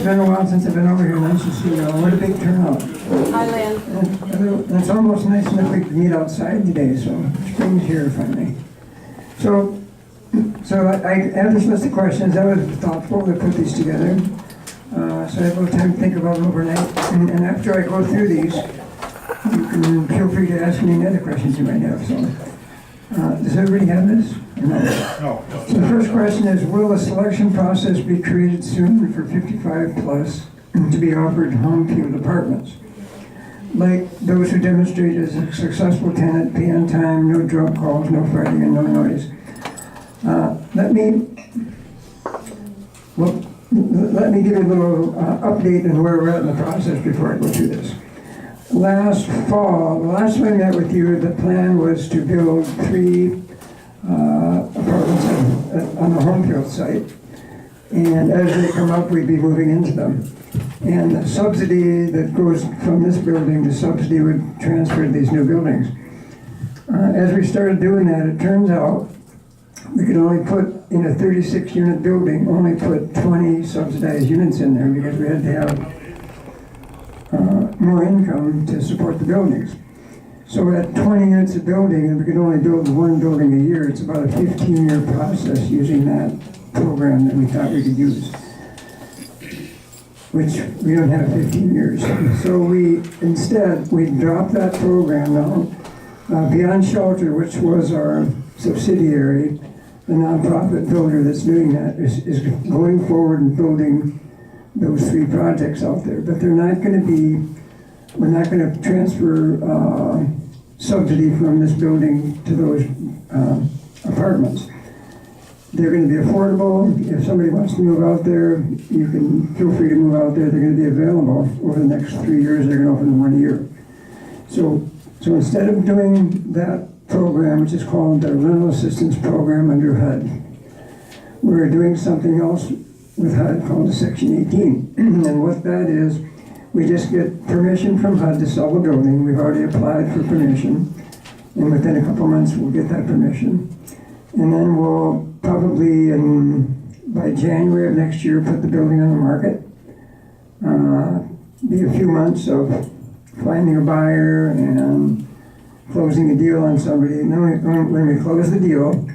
been a while since I've been over here. Nice to see you all. What a big turnout. Hi, Lynn. It's almost nice enough we can meet outside today, so spring's here finally. So I have this list of questions. I was thoughtful to put these together. So I had a little time to think about them overnight. And after I go through these, you can feel free to ask me any other questions you might have. So, does everybody have this? No. So the first question is, will a selection process be created soon for 55 plus to be offered home field apartments? Like those who demonstrate as a successful tenant, pay on time, no drunk calls, no fighting, and no noise. Let me give you a little update on where we're at in the process before I go through this. Last fall, the last time I met with you, the plan was to build 3 apartments on the home field site. And as they come up, we'd be moving into them. And the subsidy that goes from this building, the subsidy would transfer to these new buildings. As we started doing that, it turns out we could only put, in a 36-unit building, only put 20 subsidized units in there because we had to have more income to support the buildings. So at 20 units a building, and we could only build 1 building a year, it's about a 15-year process using that program that we thought we could use, which we don't have 15 years. So we dropped that program now. Beyond Shelter, which was our subsidiary, the nonprofit builder that's doing that, is going forward and building those 3 projects out there. But they're not going to be, we're not going to transfer subsidy from this building to those apartments. They're going to be affordable. If somebody wants to move out there, you can feel free to move out there. They're going to be available over the next 3 years. They're going to open in 1 year. So instead of doing that program, which is called the Rental Assistance Program under HUD, we're doing something else with HUD called the Section 18. And what that is, we just get permission from HUD to sell the building. We've already applied for permission, and within a couple months we'll get that permission. And then we'll probably, by January of next year, put the building on the market. Be a few months of finding a buyer and closing a deal on somebody. And then when we close the deal,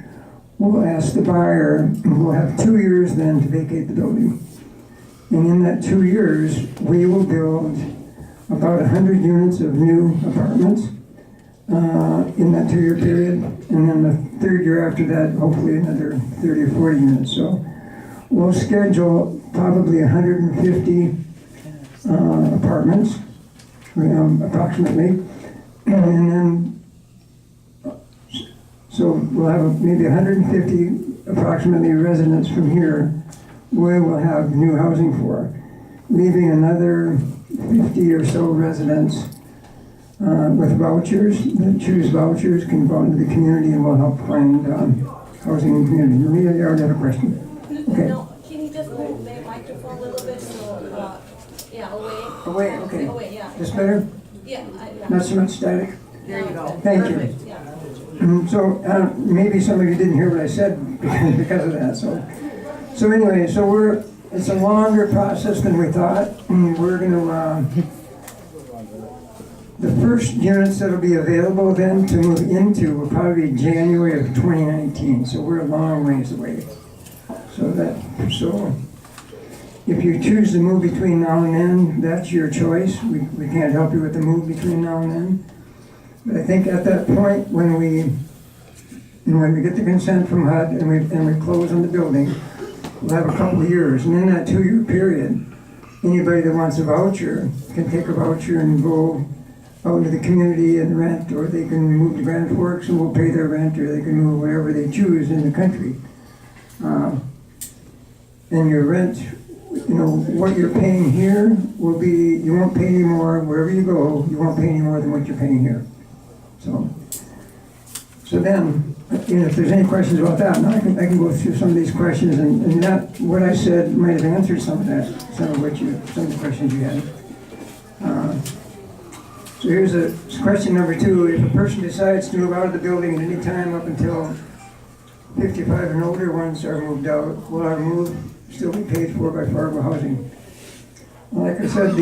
we'll ask the buyer, we'll have 2 years then to vacate the building. And in that 2 years, we will build about 100 units of new apartments in that 2-year period. And then the 3rd year after that, hopefully another 30 or 40 units. So we'll schedule probably 150 apartments, approximately. And then, so we'll have maybe 150 approximately residents from here where we'll have new housing for, leaving another 50 or so residents with vouchers. The choose vouchers can go into the community and we'll help find housing in the community. Maria, you already have a question. Okay. No, can you just move the microphone a little bit so, yeah, away. Away, okay. Away, yeah. This better? Yeah. Not so much static? There you go. Thank you. Perfect. Yeah. So maybe some of you didn't hear what I said because of that. So anyway, it's a longer process than we thought. We're going to, the first units that'll be available then to move into will probably be January of 2019. So we're a long ways away. So if you choose to move between now and then, that's your choice. We can't help you with the move between now and then. But I think at that point, when we get the consent from HUD and we close on the building, we'll have a couple of years. And in that 2-year period, anybody that wants a voucher can take a voucher and go out into the community and rent, or they can move to Grand Forks and we'll pay their rent, or they can move wherever they choose in the country. And your rent, what you're paying here will be, you won't pay any more wherever you go, you won't pay any more than what you're paying here. So then, if there's any questions about that, now I can go through some of these questions, and that, what I said might have answered some of the questions you had. So here's question number 2. If a person decides to move out of the building at any time up until 55 and older ones are moved out, will our move still be paid for by Fargo Housing? Like I said,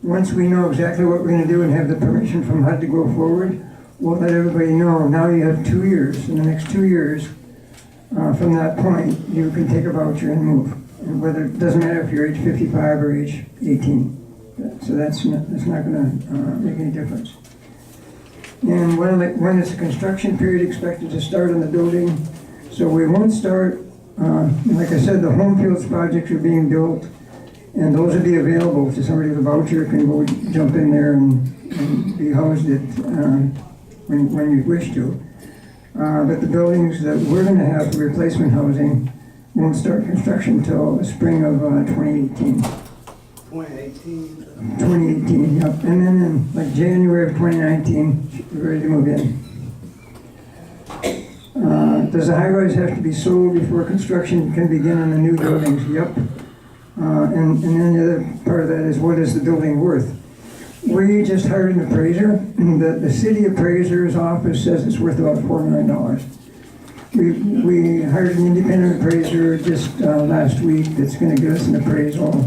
once we know exactly what we're going to do and have the permission from HUD to go forward, we'll let everybody know. Now you have 2 years. In the next 2 years, from that point, you can take a voucher and move. And whether it doesn't matter if you're age 55 or age 18. So that's not going to make any difference. And when is the construction period expected to start on the building? So we won't start. Like I said, the home fields projects are being built, and those will be available to somebody with a voucher can go jump in there and be housed it when you wish to. But the buildings that we're going to have for replacement housing won't start construction until the spring of 2018. 2018, yep. And then in like January of 2019, we're ready to move in. Does the high-rise have to be sold before construction can begin on the new buildings? Yep. And then the other part of that is, what is the building worth? We just hired an appraiser. The city appraiser's office says it's worth about $4 million. We hired an independent appraiser just last week that's going to give us an appraisal.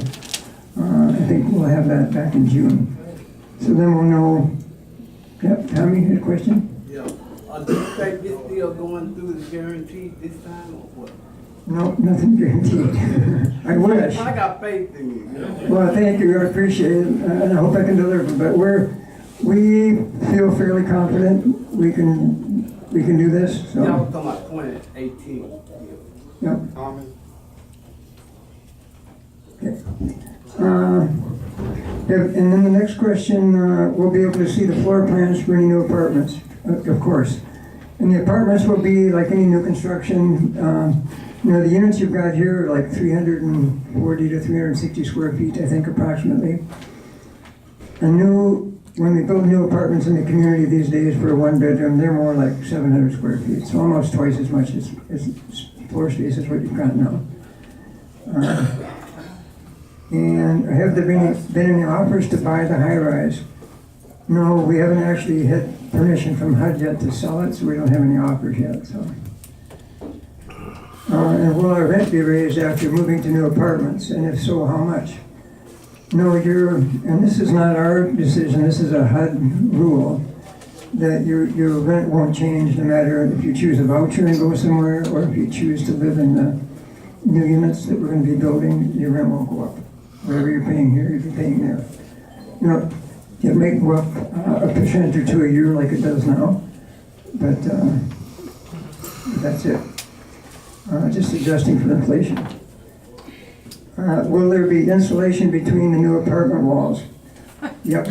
I think we'll have that back in June. So then we'll know. Yep, Tommy, you had a question? Yeah. Do you think this deal going through is guaranteed this time or what? No, nothing guaranteed. I wish. I got faith in you. Well, thank you. I appreciate it, and I hope I can deliver. But we feel fairly confident we can do this. So. Y'all talking about 2018. Yep. Okay. And then the next question, we'll be able to see the floor plans for any new apartments, of course. And the apartments will be like any new construction. The units you've got here are like 340 to 360 square feet, I think, approximately. When we build new apartments in the community these days for a one-bedroom, they're more like 700 square feet, so almost twice as much as floor space as what you've got now. And have there been any offers to buy the high-rise? No, we haven't actually had permission from HUD yet to sell it, so we don't have any offers yet. So, and will our rent be raised after moving to new apartments? And if so, how much? No, and this is not our decision, this is a HUD rule, that your rent won't change no matter if you choose a voucher and go somewhere, or if you choose to live in the new units that we're going to be building, your rent won't go up. Whatever you're paying here, you'll be paying there. It may go up a percent or two a year like it does now, but that's it. Just adjusting for inflation. Will there be insulation between the new apartment walls? Yep.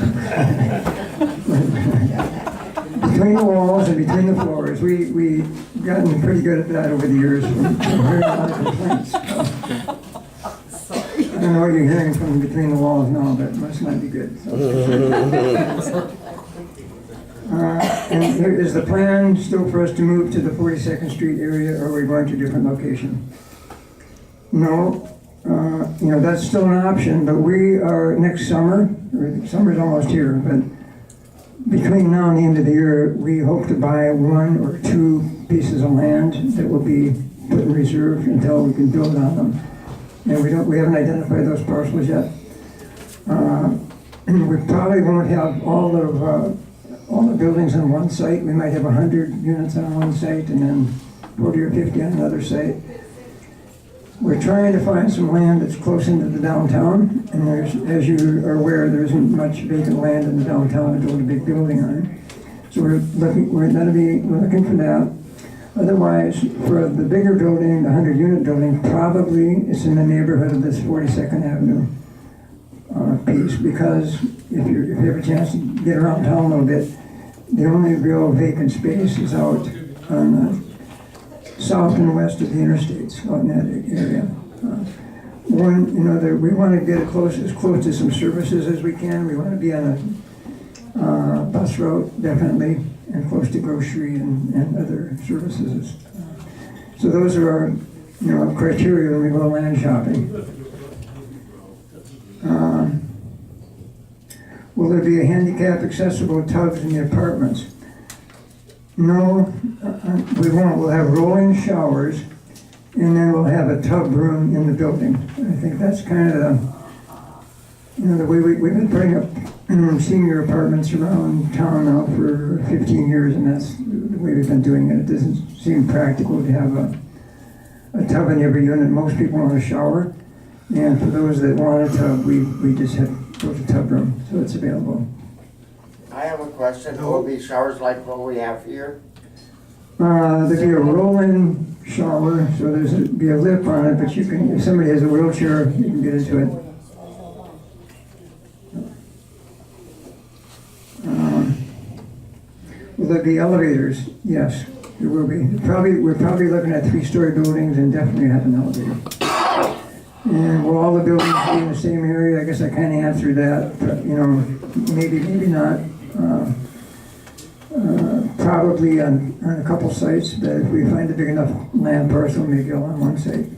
Between the walls and between the floors. We've gotten pretty good at that over the years. From hearing a lot of complaints. I don't know what you're hearing from between the walls now, but it must not be good. So. And is the plan still for us to move to the 42nd Street area, or are we going to a different location? No. That's still an option, but we are next summer, or summer's almost here, but between now and the end of the year, we hope to buy 1 or 2 pieces of land that will be put in reserve until we can build on them. And we haven't identified those parcels yet. We probably won't have all the buildings on one site. We might have 100 units on one site and then 40 or 50 on another site. We're trying to find some land that's close into the downtown, and as you are aware, there isn't much vacant land in the downtown to build a big building on. So we're looking for that. Otherwise, for the bigger building, the 100-unit building, probably it's in the neighborhood of this 42nd Avenue piece, because if you have a chance to get around town a little bit, the only real vacant space is out on the south and west of the interstates, out in that area. We want to get as close to some services as we can. We want to be on a bus route, definitely, and close to grocery and other services. So those are our criteria when we go land shopping. Will there be a handicap accessible tubs in the apartments? No, we won't. We'll have rolling showers, and then we'll have a tub room in the building. I think that's kind of the way we've been putting up senior apartments around town now for 15 years, and that's the way we've been doing it. It doesn't seem practical to have a tub in every unit. Most people want a shower, and for those that want a tub, we just have built a tub room, so it's available. I have a question. Will it be showers like what we have here? There'd be a roll-in shower, so be a lip on it, but you can, if somebody has a wheelchair, you can get into it. Will there be elevators? Yes, there will be. We're probably looking at 3-story buildings and definitely have an elevator. And will all the buildings be in the same area? I guess I kind of answered that, but, maybe not. Probably on a couple sites, but if we find a big enough land parcel, maybe all on one site.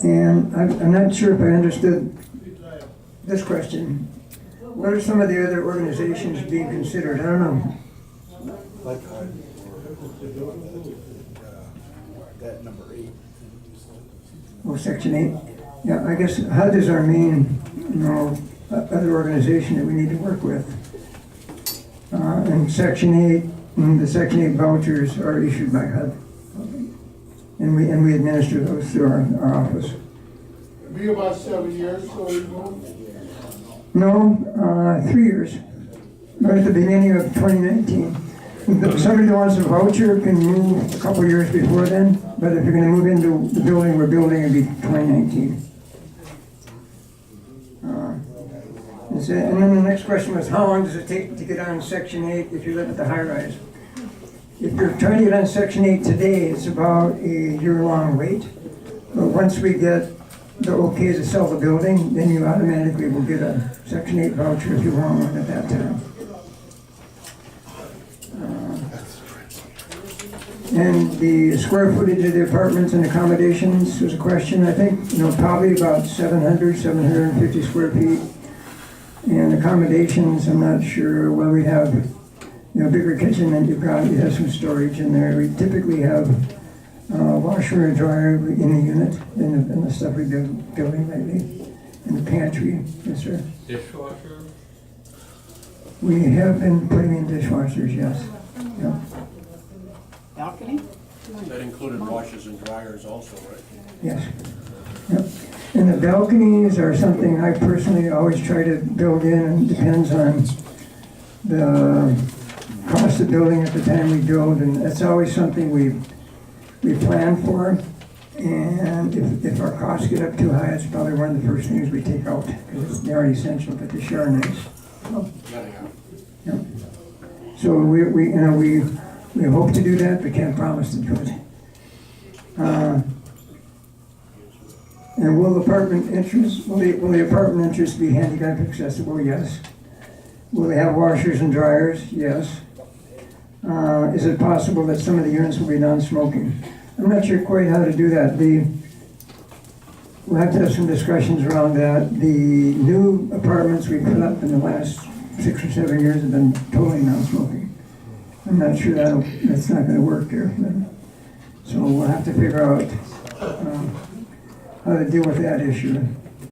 And I'm not sure if I understood this question. What are some of the other organizations being considered? I don't know. Like that number 8. Oh, Section 8. Yeah, I guess HUD is our main, other organization that we need to work with. And Section 8, the Section 8 vouchers are issued by HUD. And we administer those through our office. It'll be about 7 years, so we move. No, 3 years. Right at the beginning of 2019. Somebody that wants a voucher can move a couple years before then, but if you're going to move into the building we're building, it'd be 2019. And then the next question was, how long does it take to get on Section 8 if you live at the high rise? If you're trying to get on Section 8 today, it's about a year-long wait. But once we get the okay to sell the building, then you automatically will get a Section 8 voucher if you want one at that time. And the square footage of the apartments and accommodations was a question. I think, probably about 750 square feet. And accommodations, I'm not sure. Well, we have, bigger kitchen than you've got. You have some storage in there. We typically have a washer and dryer in a unit in the stuff we've been building lately. In the pantry, yes, sir. Dishwasher? We have been putting in dishwashers, yes. Yeah. Balcony? That included washers and dryers also, right? Yes. Yep. And the balconies are something I personally always try to build in, and depends on the cost of building at the time we build, and that's always something we plan for. And if our costs get up too high, it's probably one of the first things we take out, because they aren't essential, but they sure are nice. Yep. So we hope to do that, but can't promise to do it. And will the apartment entrance be handicap accessible? Yes. Will they have washers and dryers? Yes. Is it possible that some of the units will be non-smoking? I'm not sure quite how to do that. We'll have to have some discussions around that. The new apartments we put up in the last 6 or 7 years have been totally non-smoking. I'm not sure that's not going to work there. So we'll have to figure out how to deal with that issue.